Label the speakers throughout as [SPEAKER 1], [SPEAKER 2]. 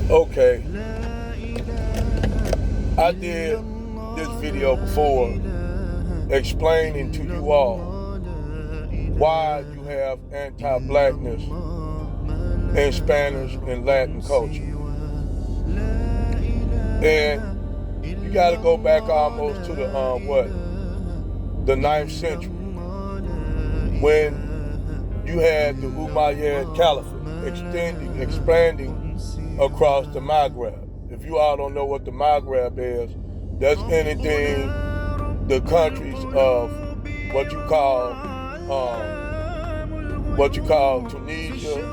[SPEAKER 1] Okay, I did this video before explaining to you all why you have anti-blackness in Spanish and Latin culture. And you got to go back almost to the ninth century, when you had the Umayyad Caliphate expanding across the Maghreb. If you all don't know what the Maghreb is, that's anything the countries of what you call Tunisia,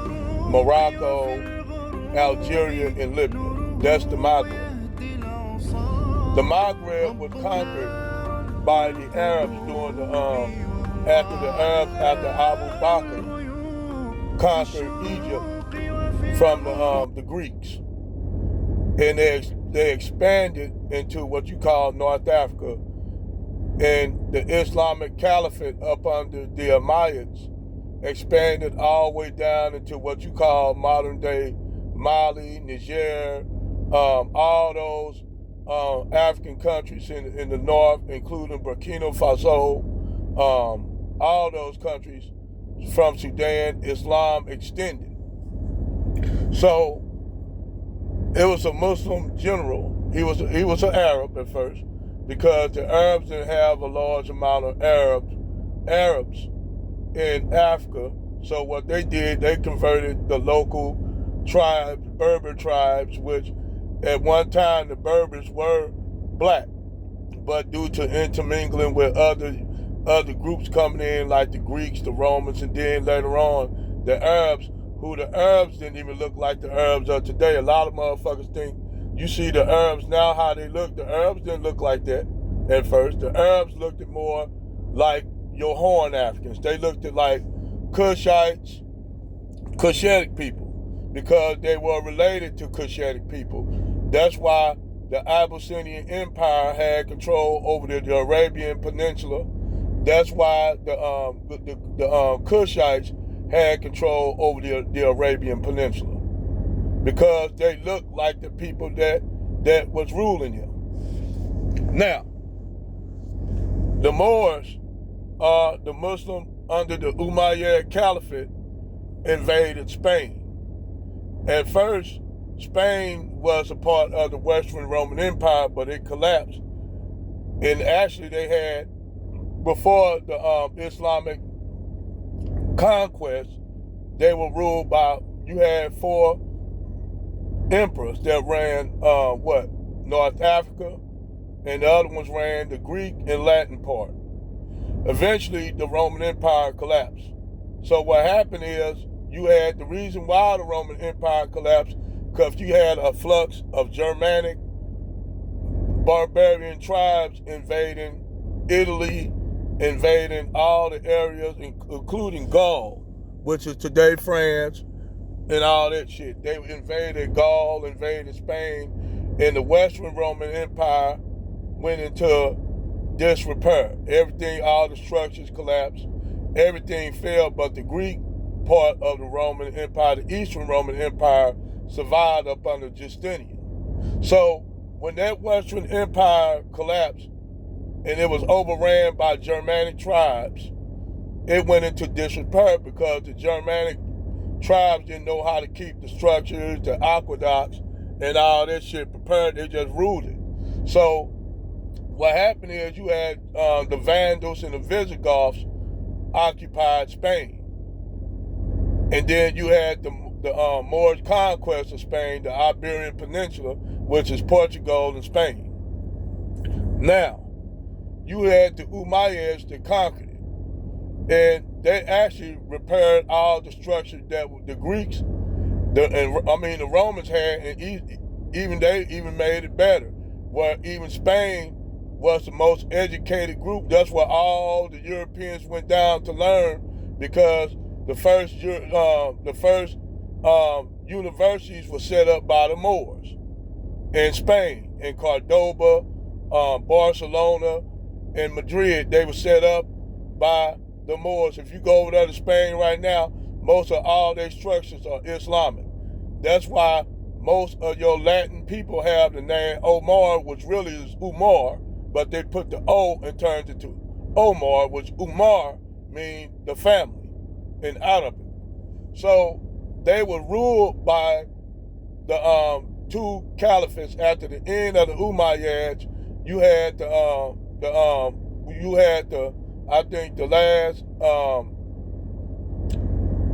[SPEAKER 1] Morocco, Algeria, and Libya. That's the Maghreb. The Maghreb was conquered by the Arabs during after Abu Bakr conquered Egypt from the Greeks, and they expanded into what you call North Africa, and the Islamic Caliphate up under the Umayyads expanded all the way down into what you call modern day Mali, Niger, all those African countries in the north, including Burkina Faso, all those countries from Sudan. Islam extended. So it was a Muslim general. He was an Arab at first, because the Arabs didn't have a large amount of Arabs in Africa. So what they did, they converted the local tribes, Berber tribes, which at one time the Berbers were black, but due to intermingling with other groups coming in, like the Greeks, the Romans, and then later on the Arabs, who the Arabs didn't even look like the Arabs of today. A lot of motherfuckers think you see the Arabs now how they look. The Arabs didn't look like that at first. The Arabs looked at more like your Horn Africans. They looked at like Cushites, Cushitic people, because they were related to Cushitic people. That's why the Abyssinian Empire had control over the Arabian Peninsula. That's why the Cushites had control over the Arabian Peninsula, because they looked like the people that was ruling them. Now, the Moors, the Muslim under the Umayyad Caliphate, invaded Spain. At first, Spain was a part of the Western Roman Empire, but it collapsed. And actually, they had, before the Islamic conquest, they were ruled by, you had 4 emperors that ran North Africa, and the other ones ran the Greek and Latin part. Eventually, the Roman Empire collapsed. So what happened is, you had the reason why the Roman Empire collapsed, because you had a flux of Germanic barbarian tribes invading Italy, invading all the areas, including Gaul, which is today France, and all that shit. They invaded Gaul, invaded Spain, and the Western Roman Empire went into disrepair. Everything, all the structures collapsed. Everything fell, but the Greek part of the Roman Empire, the Eastern Roman Empire, survived up under Justinian. So when that Western Empire collapsed and it was overran by Germanic tribes, it went into disrepair, because the Germanic tribes didn't know how to keep the structures, the aqueducts, and all that shit prepared. They just ruled it. So what happened is, you had the Vandals and the Visigoths occupied Spain. And then you had the Moorish conquest of Spain, the Iberian Peninsula, which is Portugal and Spain. Now, you had the Umayyads that conquered it. And they actually repaired all the structures that the Greeks, the Romans had, and they even made it better. Where even Spain was the most educated group. That's where all the Europeans went down to learn, because the first universities were set up by the Moors in Spain, in Cordoba, Barcelona, and Madrid. They were set up by the Moors. If you go over there to Spain right now, most of all their structures are Islamic. That's why most of your Latin people have the name Omar, which really is Umar, but they put the O and turned it to Omar, which Umar means the family in Arabic. So they were ruled by the two caliphates. After the end of the Umayyads, you had I think the last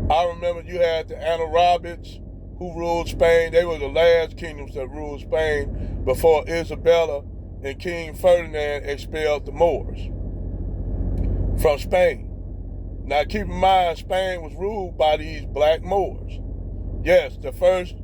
[SPEAKER 1] I remember you had the Anarobids who ruled Spain. They were the last kingdoms that ruled Spain before Isabella and King Ferdinand expelled the Moors from Spain. Now keep in mind, Spain was ruled by these black Moors. Yes, the first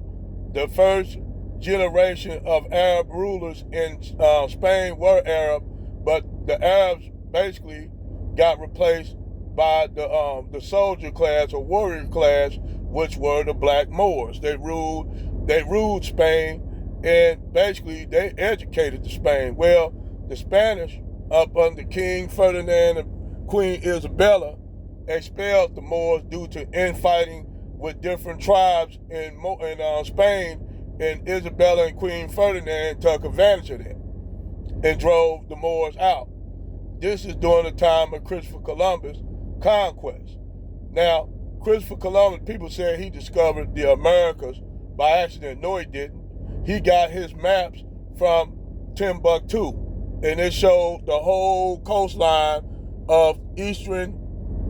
[SPEAKER 1] generation of Arab rulers in Spain were Arab, but the Arabs basically got replaced by the soldier class or warrior class, which were the black Moors. They ruled Spain, and basically they educated the Spain. Well, the Spanish, up under King Ferdinand and Queen Isabella, expelled the Moors due to infighting with different tribes in Spain, and Isabella and Queen Ferdinand took advantage of that and drove the Moors out. This is during the time of Christopher Columbus' conquest. Now, Christopher Columbus, people say he discovered the Americas by accident. No, he didn't. He got his maps from Timbuktu, and it showed the whole coastline of eastern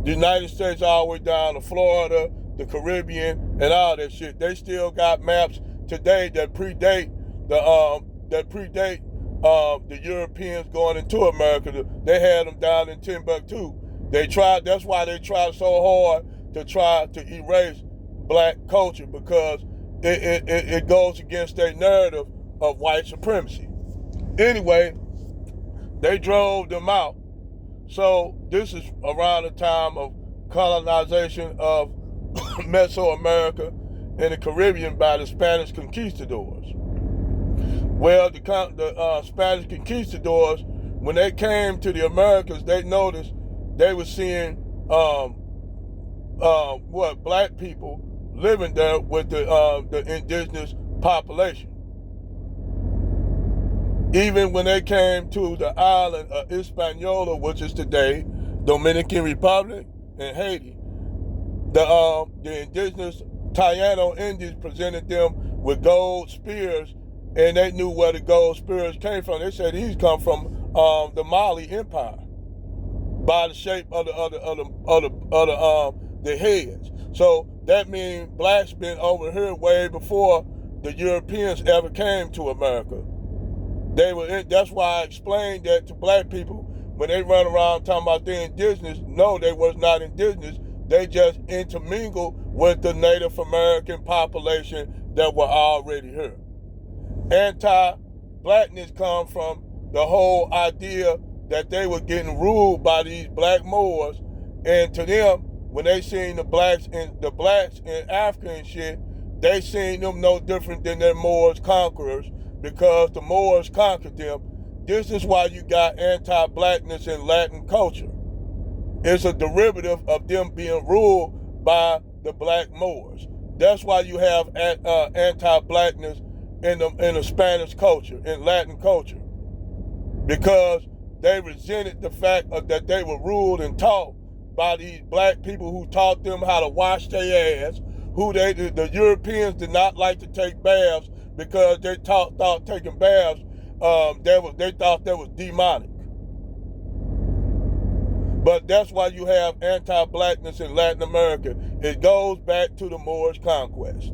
[SPEAKER 1] United States all the way down to Florida, the Caribbean, and all that shit. They still got maps today that predate the Europeans going into America. They had them down in Timbuktu. That's why they tried so hard to try to erase black culture, because it goes against their narrative of white supremacy. Anyway, they drove them out. So this is around the time of colonization of Mesoamerica and the Caribbean by the Spanish conquistadors. Well, the Spanish conquistadors, when they came to the Americas, they noticed they were seeing black people living there with the indigenous population. Even when they came to the island of Hispaniola, which is today Dominican Republic and Haiti, the indigenous Taino Indians presented them with gold spears, and they knew where the gold spears came from. They said these come from the Mali Empire by the shape of the heads. So that means blacks been over here way before the Europeans ever came to America. That's why I explained that to black people when they run around talking about they're indigenous. No, they was not indigenous. They just intermingled with the Native American population that were already here. Anti-blackness come from the whole idea that they were getting ruled by these black Moors, and to them, when they seen the blacks in Africa and shit, they seen them no different than their Moors conquerors, because the Moors conquered them. This is why you got anti-blackness in Latin culture. It's a derivative of them being ruled by the black Moors. That's why you have anti-blackness in the Spanish culture, in Latin culture, because they resented the fact that they were ruled and taught by these black people who taught them how to wash their ass. The Europeans did not like to take baths because they thought taking baths, they thought that was demonic. But that's why you have anti-blackness in Latin America. It goes back to the Moorish conquest.